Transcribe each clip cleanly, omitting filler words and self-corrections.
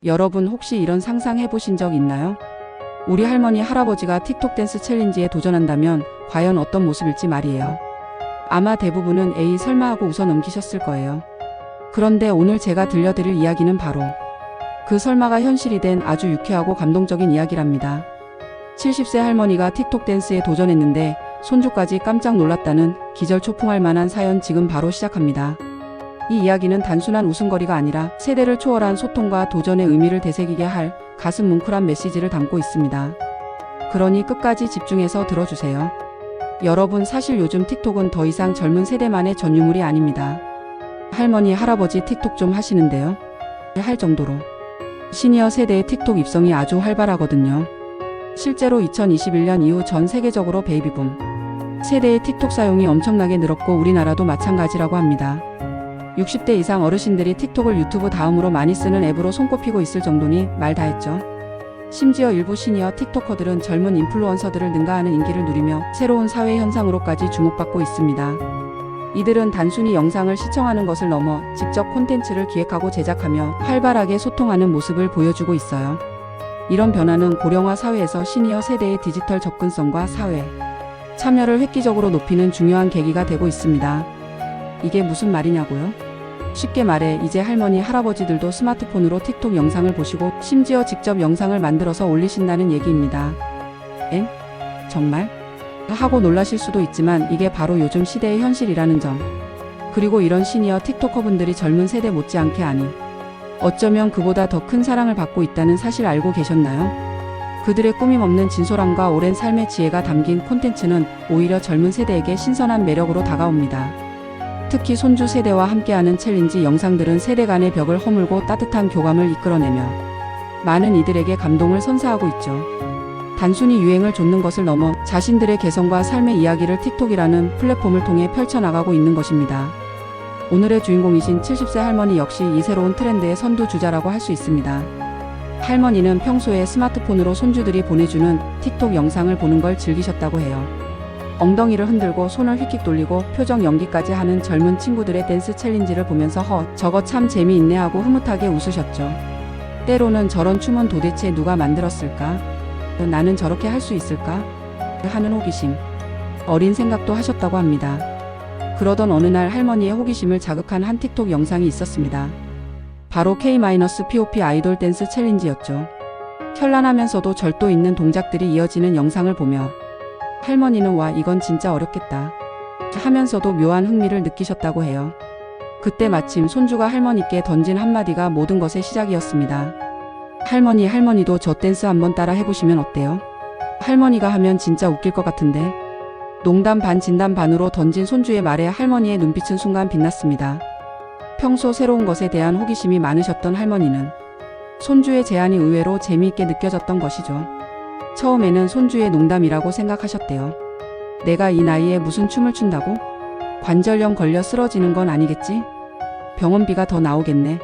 여러분 혹시 이런 상상 해보신 적 있나요? 우리 할머니 할아버지가 틱톡 댄스 챌린지에 도전한다면 과연 어떤 모습일지 말이에요. 아마 대부분은 에이 설마 하고 웃어 넘기셨을 거예요. 그런데 오늘 제가 들려드릴 이야기는 바로 그 설마가 현실이 된 아주 유쾌하고 감동적인 이야기랍니다. 70세 할머니가 틱톡 댄스에 도전했는데 손주까지 깜짝 놀랐다는 기절초풍할 만한 사연 지금 바로 시작합니다. 이 이야기는 단순한 웃음거리가 아니라 세대를 초월한 소통과 도전의 의미를 되새기게 할 가슴 뭉클한 메시지를 담고 있습니다. 그러니 끝까지 집중해서 들어주세요. 여러분, 사실 요즘 틱톡은 더 이상 젊은 세대만의 전유물이 아닙니다. 할머니, 할아버지 틱톡 좀 하시는데요? 할 정도로 시니어 세대의 틱톡 입성이 아주 활발하거든요. 실제로 2021년 이후 전 세계적으로 베이비붐 세대의 틱톡 사용이 엄청나게 늘었고 우리나라도 마찬가지라고 합니다. 60대 이상 어르신들이 틱톡을 유튜브 다음으로 많이 쓰는 앱으로 손꼽히고 있을 정도니 말 다했죠. 심지어 일부 시니어 틱토커들은 젊은 인플루언서들을 능가하는 인기를 누리며 새로운 사회 현상으로까지 주목받고 있습니다. 이들은 단순히 영상을 시청하는 것을 넘어 직접 콘텐츠를 기획하고 제작하며 활발하게 소통하는 모습을 보여주고 있어요. 이런 변화는 고령화 사회에서 시니어 세대의 디지털 접근성과 사회 참여를 획기적으로 높이는 중요한 계기가 되고 있습니다. 이게 무슨 말이냐고요? 쉽게 말해 이제 할머니, 할아버지들도 스마트폰으로 틱톡 영상을 보시고 심지어 직접 영상을 만들어서 올리신다는 얘기입니다. 엥? 정말? 하고 놀라실 수도 있지만 이게 바로 요즘 시대의 현실이라는 점. 그리고 이런 시니어 틱토커분들이 젊은 세대 못지않게 아니 어쩌면 그보다 더 큰 사랑을 받고 있다는 사실 알고 계셨나요? 그들의 꾸밈없는 진솔함과 오랜 삶의 지혜가 담긴 콘텐츠는 오히려 젊은 세대에게 신선한 매력으로 다가옵니다. 특히 손주 세대와 함께하는 챌린지 영상들은 세대 간의 벽을 허물고 따뜻한 교감을 이끌어내며 많은 이들에게 감동을 선사하고 있죠. 단순히 유행을 좇는 것을 넘어 자신들의 개성과 삶의 이야기를 틱톡이라는 플랫폼을 통해 펼쳐나가고 있는 것입니다. 오늘의 주인공이신 70세 할머니 역시 이 새로운 트렌드의 선두주자라고 할 수 있습니다. 할머니는 평소에 스마트폰으로 손주들이 보내주는 틱톡 영상을 보는 걸 즐기셨다고 해요. 엉덩이를 흔들고 손을 휙휙 돌리고 표정 연기까지 하는 젊은 친구들의 댄스 챌린지를 보면서 저거 참 재미있네 하고 흐뭇하게 웃으셨죠. 때로는 저런 춤은 도대체 누가 만들었을까? 나는 저렇게 할 수 있을까? 하는 호기심, 어린 생각도 하셨다고 합니다. 그러던 어느 날 할머니의 호기심을 자극한 한 틱톡 영상이 있었습니다. 바로 K-POP 아이돌 댄스 챌린지였죠. 현란하면서도 절도 있는 동작들이 이어지는 영상을 보며 할머니는 와, 이건 진짜 어렵겠다 하면서도 묘한 흥미를 느끼셨다고 해요. 그때 마침 손주가 할머니께 던진 한마디가 모든 것의 시작이었습니다. 할머니도 저 댄스 한번 따라 해보시면 어때요? 할머니가 하면 진짜 웃길 것 같은데. 농담 반 진담 반으로 던진 손주의 말에 할머니의 눈빛은 순간 빛났습니다. 평소 새로운 것에 대한 호기심이 많으셨던 할머니는 손주의 제안이 의외로 재미있게 느껴졌던 것이죠. 처음에는 손주의 농담이라고 생각하셨대요. 내가 이 나이에 무슨 춤을 춘다고? 관절염 걸려 쓰러지는 건 아니겠지? 병원비가 더 나오겠네.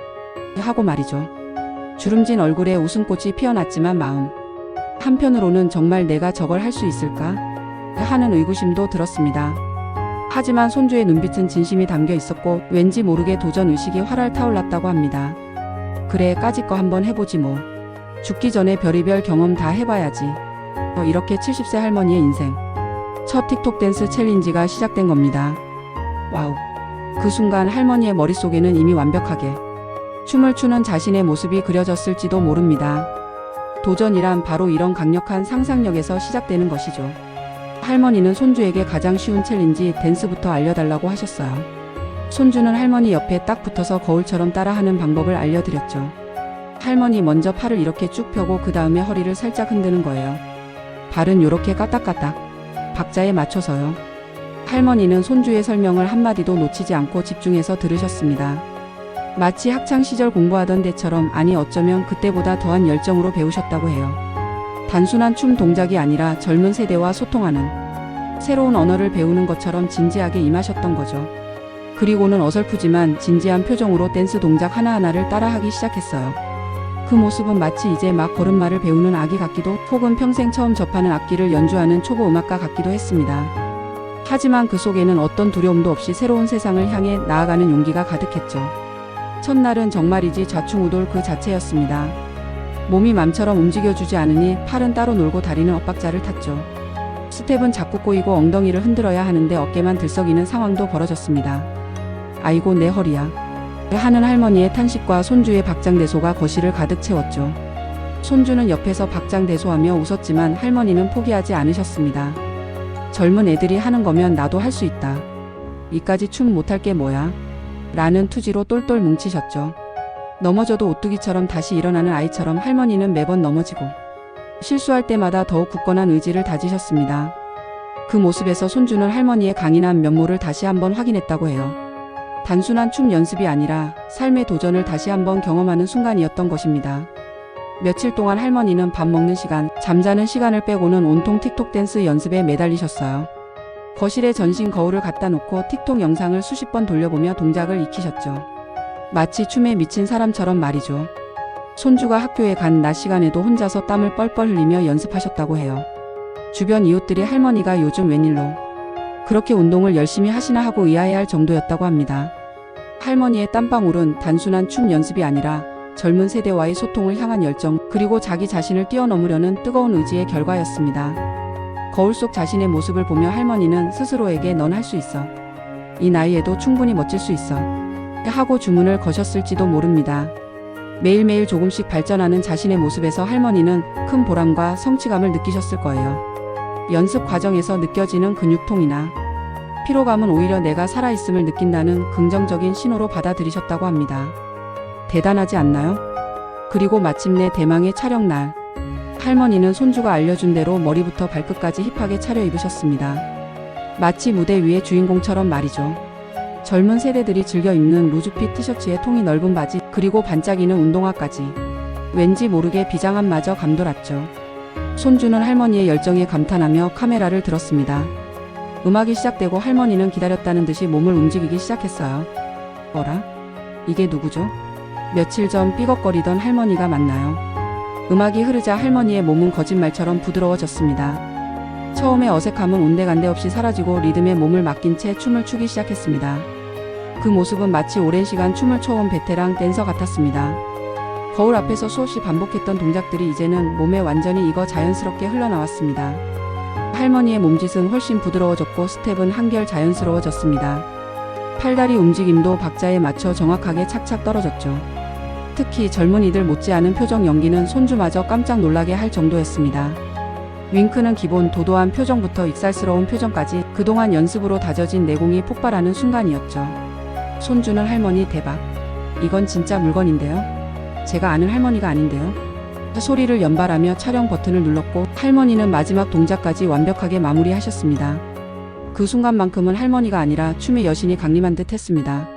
하고 말이죠. 주름진 얼굴에 웃음꽃이 피어났지만 마음 한편으로는 정말 내가 저걸 할 수 있을까? 하는 의구심도 들었습니다. 하지만 손주의 눈빛은 진심이 담겨 있었고 왠지 모르게 도전 의식이 활활 타올랐다고 합니다. 그래, 까짓 거 한번 해보지 뭐. 죽기 전에 별의별 경험 다 해봐야지. 이렇게 70세 할머니의 인생 첫 틱톡 댄스 챌린지가 시작된 겁니다. 와우. 그 순간 할머니의 머릿속에는 이미 완벽하게 춤을 추는 자신의 모습이 그려졌을지도 모릅니다. 도전이란 바로 이런 강력한 상상력에서 시작되는 것이죠. 할머니는 손주에게 가장 쉬운 챌린지 댄스부터 알려달라고 하셨어요. 손주는 할머니 옆에 딱 붙어서 거울처럼 따라하는 방법을 알려드렸죠. 할머니 먼저 팔을 이렇게 쭉 펴고 그 다음에 허리를 살짝 흔드는 거예요. 발은 요렇게 까딱까딱 박자에 맞춰서요. 할머니는 손주의 설명을 한마디도 놓치지 않고 집중해서 들으셨습니다. 마치 학창시절 공부하던 때처럼, 아니 어쩌면 그때보다 더한 열정으로 배우셨다고 해요. 단순한 춤 동작이 아니라 젊은 세대와 소통하는 새로운 언어를 배우는 것처럼 진지하게 임하셨던 거죠. 그리고는 어설프지만 진지한 표정으로 댄스 동작 하나하나를 따라하기 시작했어요. 그 모습은 마치 이제 막 걸음마를 배우는 아기 같기도 혹은 평생 처음 접하는 악기를 연주하는 초보 음악가 같기도 했습니다. 하지만 그 속에는 어떤 두려움도 없이 새로운 세상을 향해 나아가는 용기가 가득했죠. 첫날은 정말이지 좌충우돌 그 자체였습니다. 몸이 맘처럼 움직여주지 않으니 팔은 따로 놀고 다리는 엇박자를 탔죠. 스텝은 자꾸 꼬이고 엉덩이를 흔들어야 하는데 어깨만 들썩이는 상황도 벌어졌습니다. 아이고 내 허리야 하는 할머니의 탄식과 손주의 박장대소가 거실을 가득 채웠죠. 손주는 옆에서 박장대소하며 웃었지만 할머니는 포기하지 않으셨습니다. 젊은 애들이 하는 거면 나도 할 수 있다. 이까지 춤 못할 게 뭐야? 라는 투지로 똘똘 뭉치셨죠. 넘어져도 오뚜기처럼 다시 일어나는 아이처럼 할머니는 매번 넘어지고 실수할 때마다 더욱 굳건한 의지를 다지셨습니다. 그 모습에서 손주는 할머니의 강인한 면모를 다시 한번 확인했다고 해요. 단순한 춤 연습이 아니라 삶의 도전을 다시 한번 경험하는 순간이었던 것입니다. 며칠 동안 할머니는 밥 먹는 시간, 잠자는 시간을 빼고는 온통 틱톡 댄스 연습에 매달리셨어요. 거실에 전신 거울을 갖다 놓고 틱톡 영상을 수십 번 돌려보며 동작을 익히셨죠. 마치 춤에 미친 사람처럼 말이죠. 손주가 학교에 간 낮 시간에도 혼자서 땀을 뻘뻘 흘리며 연습하셨다고 해요. 주변 이웃들이 할머니가 요즘 웬일로 그렇게 운동을 열심히 하시나 하고 의아해할 정도였다고 합니다. 할머니의 땀방울은 단순한 춤 연습이 아니라 젊은 세대와의 소통을 향한 열정, 그리고 자기 자신을 뛰어넘으려는 뜨거운 의지의 결과였습니다. 거울 속 자신의 모습을 보며 할머니는 스스로에게 넌 할 수 있어. 이 나이에도 충분히 멋질 수 있어. 하고 주문을 거셨을지도 모릅니다. 매일매일 조금씩 발전하는 자신의 모습에서 할머니는 큰 보람과 성취감을 느끼셨을 거예요. 연습 과정에서 느껴지는 근육통이나 피로감은 오히려 내가 살아있음을 느낀다는 긍정적인 신호로 받아들이셨다고 합니다. 대단하지 않나요? 그리고 마침내 대망의 촬영날. 할머니는 손주가 알려준 대로 머리부터 발끝까지 힙하게 차려입으셨습니다. 마치 무대 위의 주인공처럼 말이죠. 젊은 세대들이 즐겨 입는 루즈핏 티셔츠에 통이 넓은 바지, 그리고 반짝이는 운동화까지. 왠지 모르게 비장함마저 감돌았죠. 손주는 할머니의 열정에 감탄하며 카메라를 들었습니다. 음악이 시작되고 할머니는 기다렸다는 듯이 몸을 움직이기 시작했어요. 어라? 이게 누구죠? 며칠 전 삐걱거리던 할머니가 맞나요? 음악이 흐르자 할머니의 몸은 거짓말처럼 부드러워졌습니다. 처음에 어색함은 온데간데 없이 사라지고 리듬에 몸을 맡긴 채 춤을 추기 시작했습니다. 그 모습은 마치 오랜 시간 춤을 춰온 베테랑 댄서 같았습니다. 거울 앞에서 수없이 반복했던 동작들이 이제는 몸에 완전히 익어 자연스럽게 흘러나왔습니다. 할머니의 몸짓은 훨씬 부드러워졌고 스텝은 한결 자연스러워졌습니다. 팔다리 움직임도 박자에 맞춰 정확하게 착착 떨어졌죠. 특히 젊은이들 못지않은 표정 연기는 손주마저 깜짝 놀라게 할 정도였습니다. 윙크는 기본, 도도한 표정부터 익살스러운 표정까지 그동안 연습으로 다져진 내공이 폭발하는 순간이었죠. 손주는 할머니 대박. 이건 진짜 물건인데요? 제가 아는 할머니가 아닌데요? 소리를 연발하며 촬영 버튼을 눌렀고 할머니는 마지막 동작까지 완벽하게 마무리하셨습니다. 그 순간만큼은 할머니가 아니라 춤의 여신이 강림한 듯 했습니다.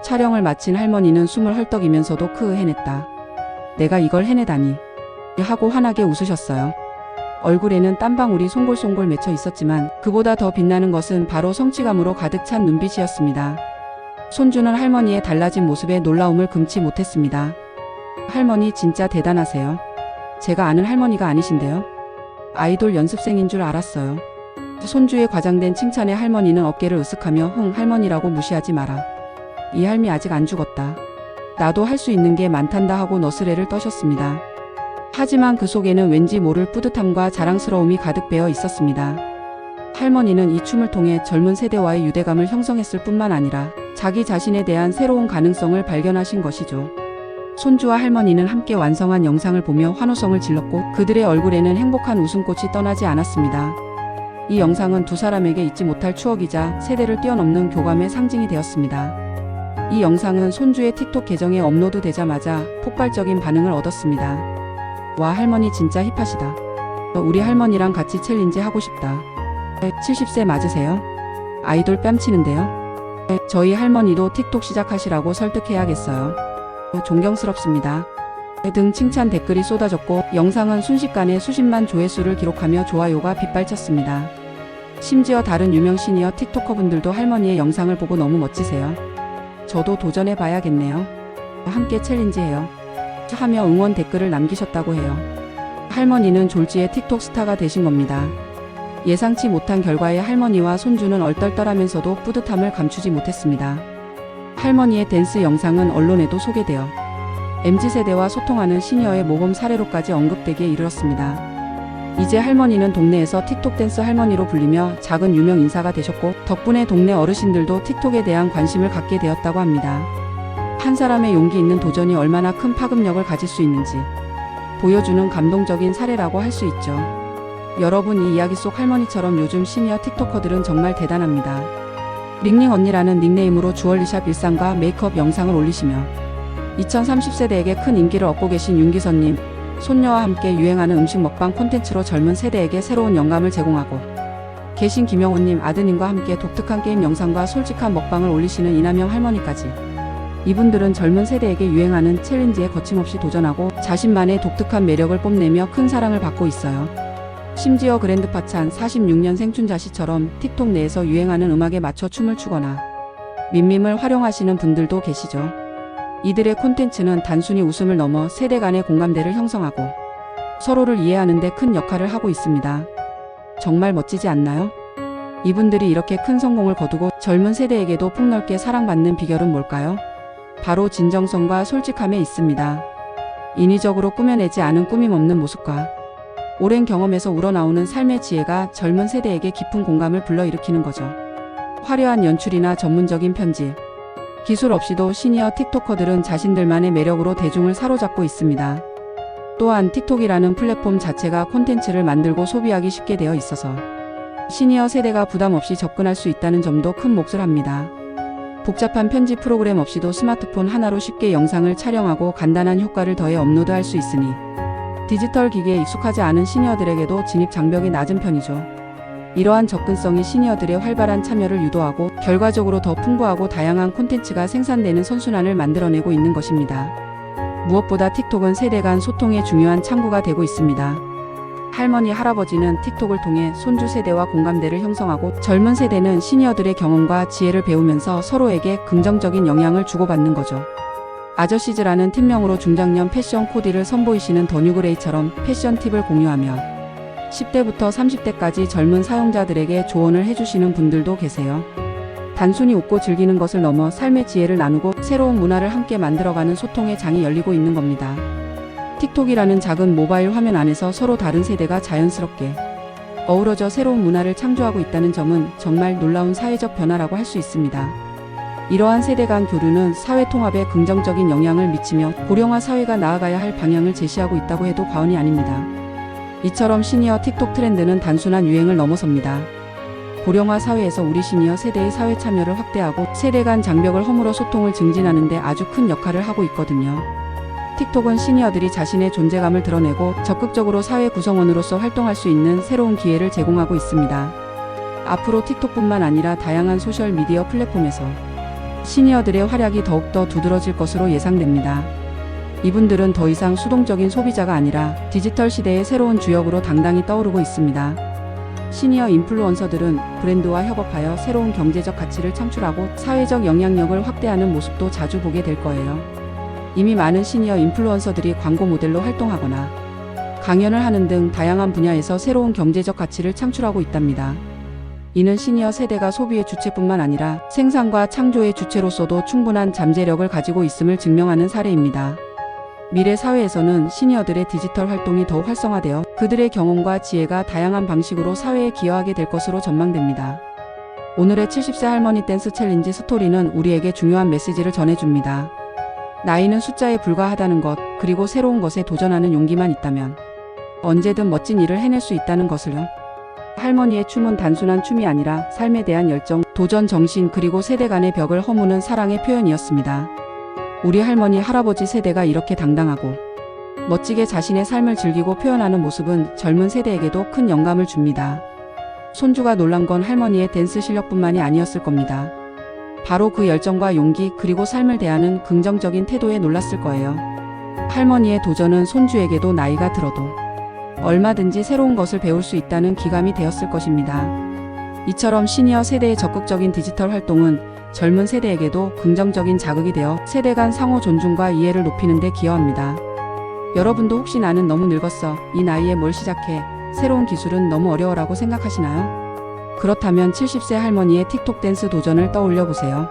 촬영을 마친 할머니는 숨을 헐떡이면서도 크으 해냈다. 내가 이걸 해내다니. 하고 환하게 웃으셨어요. 얼굴에는 땀방울이 송골송골 맺혀 있었지만 그보다 더 빛나는 것은 바로 성취감으로 가득 찬 눈빛이었습니다. 손주는 할머니의 달라진 모습에 놀라움을 금치 못했습니다. 할머니 진짜 대단하세요. 제가 아는 할머니가 아니신데요. 아이돌 연습생인 줄 알았어요. 손주의 과장된 칭찬에 할머니는 어깨를 으쓱하며 흥 할머니라고 무시하지 마라. 이 할미 아직 안 죽었다. 나도 할 수 있는 게 많단다 하고 너스레를 떠셨습니다. 하지만 그 속에는 왠지 모를 뿌듯함과 자랑스러움이 가득 배어 있었습니다. 할머니는 이 춤을 통해 젊은 세대와의 유대감을 형성했을 뿐만 아니라 자기 자신에 대한 새로운 가능성을 발견하신 것이죠. 손주와 할머니는 함께 완성한 영상을 보며 환호성을 질렀고 그들의 얼굴에는 행복한 웃음꽃이 떠나지 않았습니다. 이 영상은 두 사람에게 잊지 못할 추억이자 세대를 뛰어넘는 교감의 상징이 되었습니다. 이 영상은 손주의 틱톡 계정에 업로드되자마자 폭발적인 반응을 얻었습니다. 와 할머니 진짜 힙하시다. 우리 할머니랑 같이 챌린지 하고 싶다. 70세 맞으세요? 아이돌 뺨치는데요? 저희 할머니도 틱톡 시작하시라고 설득해야겠어요. 존경스럽습니다. 등 칭찬 댓글이 쏟아졌고 영상은 순식간에 수십만 조회수를 기록하며 좋아요가 빗발쳤습니다. 심지어 다른 유명 시니어 틱토커분들도 할머니의 영상을 보고 너무 멋지세요. 저도 도전해봐야겠네요. 함께 챌린지해요. 하며 응원 댓글을 남기셨다고 해요. 할머니는 졸지에 틱톡 스타가 되신 겁니다. 예상치 못한 결과에 할머니와 손주는 얼떨떨하면서도 뿌듯함을 감추지 못했습니다. 할머니의 댄스 영상은 언론에도 소개되어 MZ세대와 소통하는 시니어의 모범 사례로까지 언급되기에 이르렀습니다. 이제 할머니는 동네에서 틱톡 댄스 할머니로 불리며 작은 유명 인사가 되셨고, 덕분에 동네 어르신들도 틱톡에 대한 관심을 갖게 되었다고 합니다. 한 사람의 용기 있는 도전이 얼마나 큰 파급력을 가질 수 있는지 보여주는 감동적인 사례라고 할 수 있죠. 여러분, 이 이야기 속 할머니처럼 요즘 시니어 틱토커들은 정말 대단합니다. 링링 언니라는 닉네임으로 주얼리샵 일상과 메이크업 영상을 올리시며 2030세대에게 큰 인기를 얻고 계신 윤기선님, 손녀와 함께 유행하는 음식 먹방 콘텐츠로 젊은 세대에게 새로운 영감을 제공하고 계신 김영호님, 아드님과 함께 독특한 게임 영상과 솔직한 먹방을 올리시는 이남영 할머니까지, 이분들은 젊은 세대에게 유행하는 챌린지에 거침없이 도전하고 자신만의 독특한 매력을 뽐내며 큰 사랑을 받고 있어요. 심지어 그랜드파찬 46년생 춘자씨처럼 틱톡 내에서 유행하는 음악에 맞춰 춤을 추거나 밈을 활용하시는 분들도 계시죠. 이들의 콘텐츠는 단순히 웃음을 넘어 세대 간의 공감대를 형성하고 서로를 이해하는 데 큰 역할을 하고 있습니다. 정말 멋지지 않나요? 이분들이 이렇게 큰 성공을 거두고 젊은 세대에게도 폭넓게 사랑받는 비결은 뭘까요? 바로 진정성과 솔직함에 있습니다. 인위적으로 꾸며내지 않은 꾸밈 없는 모습과 오랜 경험에서 우러나오는 삶의 지혜가 젊은 세대에게 깊은 공감을 불러일으키는 거죠. 화려한 연출이나 전문적인 편집, 기술 없이도 시니어 틱토커들은 자신들만의 매력으로 대중을 사로잡고 있습니다. 또한 틱톡이라는 플랫폼 자체가 콘텐츠를 만들고 소비하기 쉽게 되어 있어서 시니어 세대가 부담 없이 접근할 수 있다는 점도 큰 몫을 합니다. 복잡한 편집 프로그램 없이도 스마트폰 하나로 쉽게 영상을 촬영하고 간단한 효과를 더해 업로드할 수 있으니 디지털 기기에 익숙하지 않은 시니어들에게도 진입 장벽이 낮은 편이죠. 이러한 접근성이 시니어들의 활발한 참여를 유도하고 결과적으로 더 풍부하고 다양한 콘텐츠가 생산되는 선순환을 만들어내고 있는 것입니다. 무엇보다 틱톡은 세대 간 소통의 중요한 창구가 되고 있습니다. 할머니, 할아버지는 틱톡을 통해 손주 세대와 공감대를 형성하고 젊은 세대는 시니어들의 경험과 지혜를 배우면서 서로에게 긍정적인 영향을 주고받는 거죠. 아저씨즈라는 팀명으로 중장년 패션 코디를 선보이시는 더 뉴그레이처럼 패션 팁을 공유하며 10대부터 30대까지 젊은 사용자들에게 조언을 해주시는 분들도 계세요. 단순히 웃고 즐기는 것을 넘어 삶의 지혜를 나누고 새로운 문화를 함께 만들어가는 소통의 장이 열리고 있는 겁니다. 틱톡이라는 작은 모바일 화면 안에서 서로 다른 세대가 자연스럽게 어우러져 새로운 문화를 창조하고 있다는 점은 정말 놀라운 사회적 변화라고 할 수 있습니다. 이러한 세대 간 교류는 사회 통합에 긍정적인 영향을 미치며 고령화 사회가 나아가야 할 방향을 제시하고 있다고 해도 과언이 아닙니다. 이처럼 시니어 틱톡 트렌드는 단순한 유행을 넘어섭니다. 고령화 사회에서 우리 시니어 세대의 사회 참여를 확대하고 세대 간 장벽을 허물어 소통을 증진하는 데 아주 큰 역할을 하고 있거든요. 틱톡은 시니어들이 자신의 존재감을 드러내고 적극적으로 사회 구성원으로서 활동할 수 있는 새로운 기회를 제공하고 있습니다. 앞으로 틱톡뿐만 아니라 다양한 소셜미디어 플랫폼에서 시니어들의 활약이 더욱더 두드러질 것으로 예상됩니다. 이분들은 더 이상 수동적인 소비자가 아니라 디지털 시대의 새로운 주역으로 당당히 떠오르고 있습니다. 시니어 인플루언서들은 브랜드와 협업하여 새로운 경제적 가치를 창출하고 사회적 영향력을 확대하는 모습도 자주 보게 될 거예요. 이미 많은 시니어 인플루언서들이 광고 모델로 활동하거나 강연을 하는 등 다양한 분야에서 새로운 경제적 가치를 창출하고 있답니다. 이는 시니어 세대가 소비의 주체뿐만 아니라 생산과 창조의 주체로서도 충분한 잠재력을 가지고 있음을 증명하는 사례입니다. 미래 사회에서는 시니어들의 디지털 활동이 더욱 활성화되어 그들의 경험과 지혜가 다양한 방식으로 사회에 기여하게 될 것으로 전망됩니다. 오늘의 70세 할머니 댄스 챌린지 스토리는 우리에게 중요한 메시지를 전해줍니다. 나이는 숫자에 불과하다는 것, 그리고 새로운 것에 도전하는 용기만 있다면 언제든 멋진 일을 해낼 수 있다는 것을요. 할머니의 춤은 단순한 춤이 아니라 삶에 대한 열정, 도전 정신, 그리고 세대 간의 벽을 허무는 사랑의 표현이었습니다. 우리 할머니, 할아버지 세대가 이렇게 당당하고 멋지게 자신의 삶을 즐기고 표현하는 모습은 젊은 세대에게도 큰 영감을 줍니다. 손주가 놀란 건 할머니의 댄스 실력뿐만이 아니었을 겁니다. 바로 그 열정과 용기, 그리고 삶을 대하는 긍정적인 태도에 놀랐을 거예요. 할머니의 도전은 손주에게도 나이가 들어도 얼마든지 새로운 것을 배울 수 있다는 기감이 되었을 것입니다. 이처럼 시니어 세대의 적극적인 디지털 활동은 젊은 세대에게도 긍정적인 자극이 되어 세대 간 상호 존중과 이해를 높이는 데 기여합니다. 여러분도 혹시 나는 너무 늙었어, 이 나이에 뭘 시작해, 새로운 기술은 너무 어려워라고 생각하시나요? 그렇다면 70세 할머니의 틱톡 댄스 도전을 떠올려 보세요.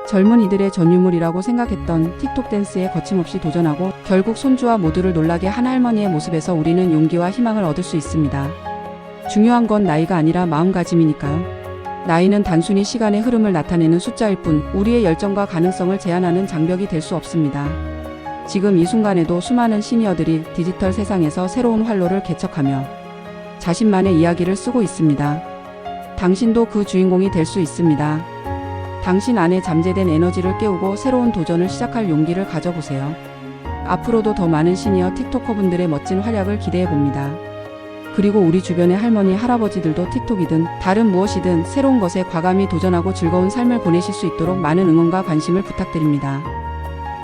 젊은이들의 전유물이라고 생각했던 틱톡 댄스에 거침없이 도전하고 결국 손주와 모두를 놀라게 한 할머니의 모습에서 우리는 용기와 희망을 얻을 수 있습니다. 중요한 건 나이가 아니라 마음가짐이니까요. 나이는 단순히 시간의 흐름을 나타내는 숫자일 뿐 우리의 열정과 가능성을 제한하는 장벽이 될 수 없습니다. 지금 이 순간에도 수많은 시니어들이 디지털 세상에서 새로운 활로를 개척하며 자신만의 이야기를 쓰고 있습니다. 당신도 그 주인공이 될 수 있습니다. 당신 안에 잠재된 에너지를 깨우고 새로운 도전을 시작할 용기를 가져보세요. 앞으로도 더 많은 시니어 틱토커분들의 멋진 활약을 기대해 봅니다. 그리고 우리 주변의 할머니, 할아버지들도 틱톡이든 다른 무엇이든 새로운 것에 과감히 도전하고 즐거운 삶을 보내실 수 있도록 많은 응원과 관심을 부탁드립니다.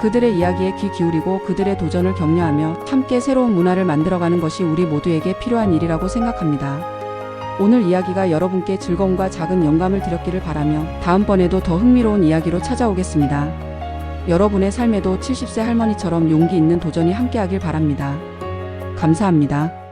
그들의 이야기에 귀 기울이고 그들의 도전을 격려하며 함께 새로운 문화를 만들어가는 것이 우리 모두에게 필요한 일이라고 생각합니다. 오늘 이야기가 여러분께 즐거움과 작은 영감을 드렸기를 바라며 다음번에도 더 흥미로운 이야기로 찾아오겠습니다. 여러분의 삶에도 70세 할머니처럼 용기 있는 도전이 함께하길 바랍니다. 감사합니다.